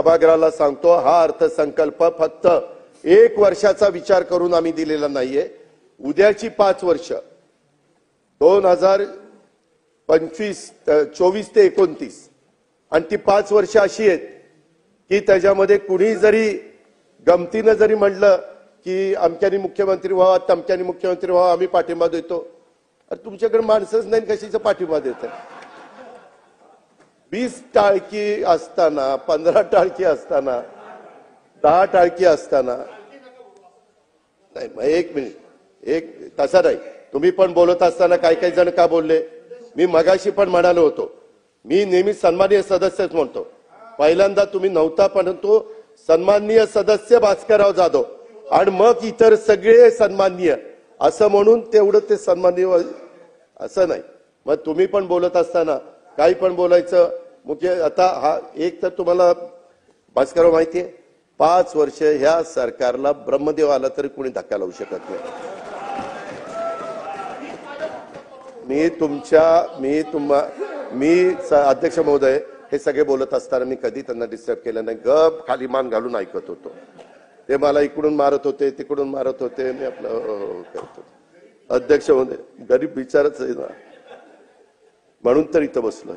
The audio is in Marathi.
सभागृहाला सांगतो, हा अर्थसंकल्प फक्त 1 वर्षाचा विचार करून आम्ही दिलेला नाहीये. उद्याची 5 वर्ष 2024 ते 29 आणि ती 5 वर्ष अशी आहेत की त्याच्यामध्ये कुणी जरी गमतीनं जरी म्हटलं की अमक्यानी मुख्यमंत्री व्हावा, तमक्यानी मुख्यमंत्री व्हावा, आम्ही पाठिंबा देतो. अरे तुमच्याकडे माणसंच नाही, कशाचा पाठिंबा देत? 20 टाळकी असताना, 15 टाळकी असताना, 10 टाळकी असताना नाही. मग 1 मिनिट, तसा नाही. तुम्ही पण बोलत असताना काही जण का बोलले? मी मगाशी पण म्हणालो होतो, मी नेहमी सन्माननीय सदस्यच म्हणतो. पहिल्यांदा तुम्ही नव्हता, परंतु सन्माननीय सदस्य भास्करराव जाधव आणि मग इतर सगळे सन्माननीय असं म्हणून तेवढं ते सन्माननीय असं नाही. मग तुम्ही पण बोलत असताना काही पण बोलायचं. मुख्य आता हा एक तर तुम्हाला भास्करराव माहिती आहे, 5 वर्ष ह्या सरकारला ब्रह्मदेव आला तरी कोणी धक्का लावू शकत नाही. मी अध्यक्ष महोदय हे सगळे बोलत असताना मी कधी त्यांना डिस्टर्ब केलं नाही. गप खाली मान घालून ऐकत होतो. ते मला इकडून मारत होते, तिकडून मारत होते. मी आपलं करतो. अध्यक्ष महोदय गरीब विचारच आहे ना, म्हणून तर इथं बसलोय.